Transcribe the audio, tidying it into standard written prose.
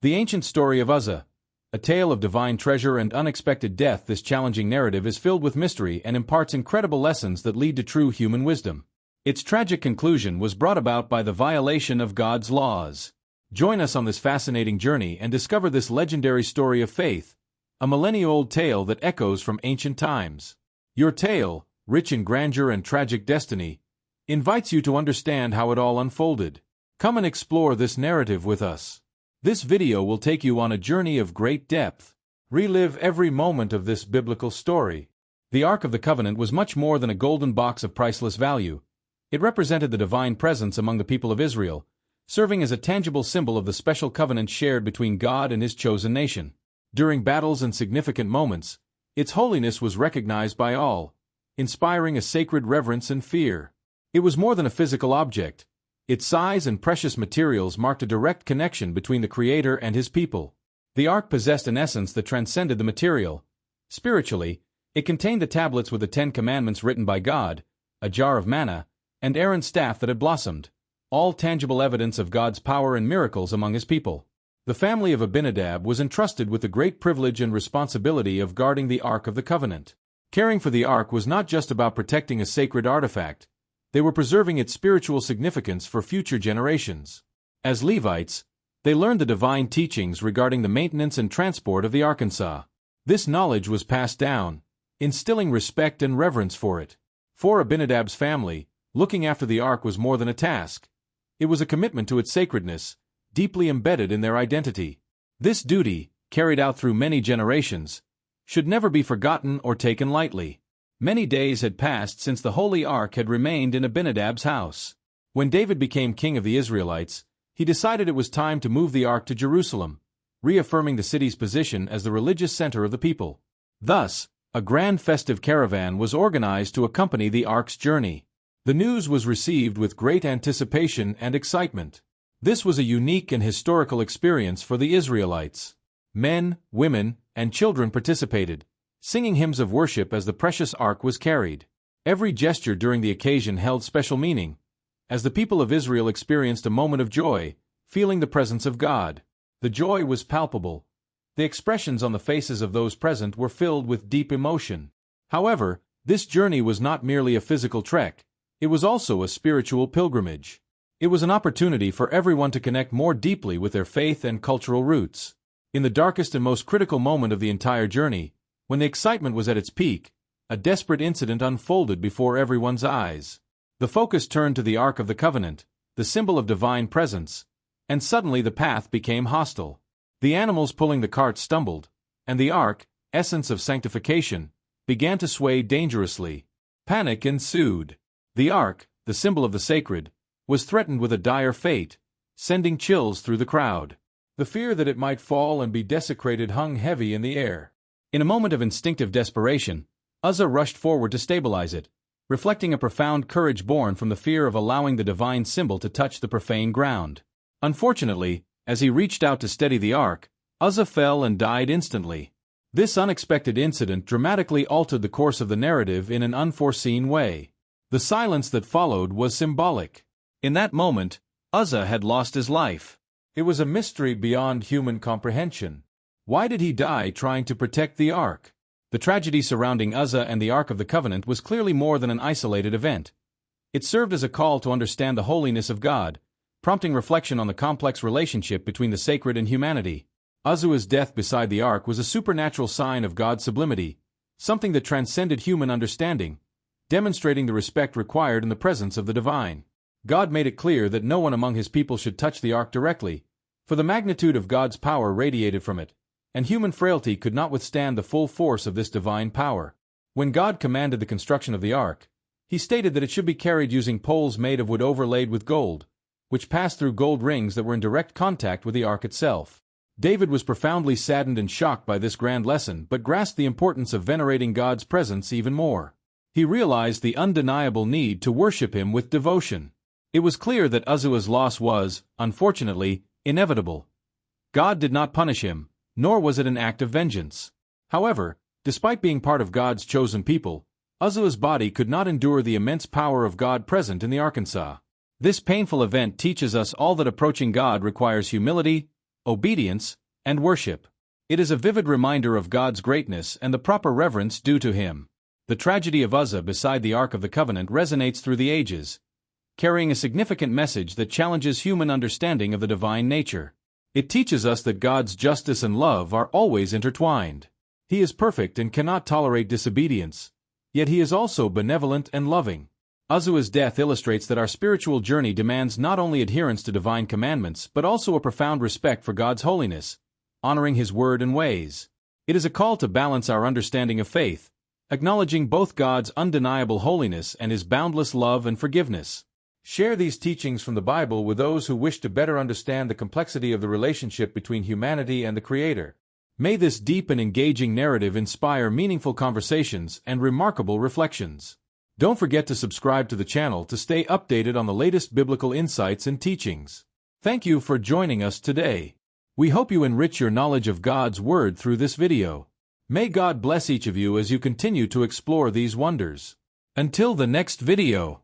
The ancient story of Uzzah, a tale of divine treasure and unexpected death. This challenging narrative is filled with mystery and imparts incredible lessons that lead to true human wisdom. Its tragic conclusion was brought about by the violation of God's laws. Join us on this fascinating journey and discover this legendary story of faith, a millennia-old tale that echoes from ancient times. Your tale, rich in grandeur and tragic destiny, invites you to understand how it all unfolded. Come and explore this narrative with us. This video will take you on a journey of great depth. Relive every moment of this biblical story. The Ark of the Covenant was much more than a golden box of priceless value. It represented the divine presence among the people of Israel, serving as a tangible symbol of the special covenant shared between God and His chosen nation. During battles and significant moments, its holiness was recognized by all, inspiring a sacred reverence and fear. It was more than a physical object. Its size and precious materials marked a direct connection between the Creator and His people. The Ark possessed an essence that transcended the material. Spiritually, it contained the tablets with the 10 Commandments written by God, a jar of manna, and Aaron's staff that had blossomed, all tangible evidence of God's power and miracles among His people. The family of Abinadab was entrusted with the great privilege and responsibility of guarding the Ark of the Covenant. Caring for the Ark was not just about protecting a sacred artifact. They were preserving its spiritual significance for future generations. As Levites, they learned the divine teachings regarding the maintenance and transport of the Arkansas. This knowledge was passed down, instilling respect and reverence for it. For Abinadab's family, looking after the Ark was more than a task. It was a commitment to its sacredness, deeply embedded in their identity. This duty, carried out through many generations, should never be forgotten or taken lightly. Many days had passed since the Holy Ark had remained in Abinadab's house. When David became king of the Israelites, he decided it was time to move the Ark to Jerusalem, reaffirming the city's position as the religious center of the people. Thus, a grand festive caravan was organized to accompany the Ark's journey. The news was received with great anticipation and excitement. This was a unique and historical experience for the Israelites. Men, women, and children participated, singing hymns of worship as the precious Ark was carried. Every gesture during the occasion held special meaning, as the people of Israel experienced a moment of joy, feeling the presence of God. The joy was palpable. The expressions on the faces of those present were filled with deep emotion. However, this journey was not merely a physical trek. It was also a spiritual pilgrimage. It was an opportunity for everyone to connect more deeply with their faith and cultural roots. In the darkest and most critical moment of the entire journey, when the excitement was at its peak, a desperate incident unfolded before everyone's eyes. The focus turned to the Ark of the Covenant, the symbol of divine presence, and suddenly the path became hostile. The animals pulling the cart stumbled, and the Ark, essence of sanctification, began to sway dangerously. Panic ensued. The Ark, the symbol of the sacred, was threatened with a dire fate, sending chills through the crowd. The fear that it might fall and be desecrated hung heavy in the air. In a moment of instinctive desperation, Uzzah rushed forward to stabilize it, reflecting a profound courage born from the fear of allowing the divine symbol to touch the profane ground. Unfortunately, as he reached out to steady the Ark, Uzzah fell and died instantly. This unexpected incident dramatically altered the course of the narrative in an unforeseen way. The silence that followed was symbolic. In that moment, Uzzah had lost his life. It was a mystery beyond human comprehension. Why did he die trying to protect the Ark? The tragedy surrounding Uzzah and the Ark of the Covenant was clearly more than an isolated event. It served as a call to understand the holiness of God, prompting reflection on the complex relationship between the sacred and humanity. Uzzah's death beside the Ark was a supernatural sign of God's sublimity, something that transcended human understanding, demonstrating the respect required in the presence of the divine. God made it clear that no one among His people should touch the Ark directly, for the magnitude of God's power radiated from it, and human frailty could not withstand the full force of this divine power. When God commanded the construction of the Ark, He stated that it should be carried using poles made of wood overlaid with gold, which passed through gold rings that were in direct contact with the Ark itself. David was profoundly saddened and shocked by this grand lesson, but grasped the importance of venerating God's presence even more. He realized the undeniable need to worship Him with devotion. It was clear that Uzzah's loss was, unfortunately, inevitable. God did not punish him, nor was it an act of vengeance. However, despite being part of God's chosen people, Uzzah's body could not endure the immense power of God present in the Arkansas. This painful event teaches us all that approaching God requires humility, obedience, and worship. It is a vivid reminder of God's greatness and the proper reverence due to Him. The tragedy of Uzzah beside the Ark of the Covenant resonates through the ages, carrying a significant message that challenges human understanding of the divine nature. It teaches us that God's justice and love are always intertwined. He is perfect and cannot tolerate disobedience, yet He is also benevolent and loving. Uzzah's death illustrates that our spiritual journey demands not only adherence to divine commandments but also a profound respect for God's holiness, honoring His word and ways. It is a call to balance our understanding of faith, acknowledging both God's undeniable holiness and His boundless love and forgiveness. Share these teachings from the Bible with those who wish to better understand the complexity of the relationship between humanity and the Creator. May this deep and engaging narrative inspire meaningful conversations and remarkable reflections. Don't forget to subscribe to the channel to stay updated on the latest biblical insights and teachings. Thank you for joining us today. We hope you enrich your knowledge of God's Word through this video. May God bless each of you as you continue to explore these wonders. Until the next video.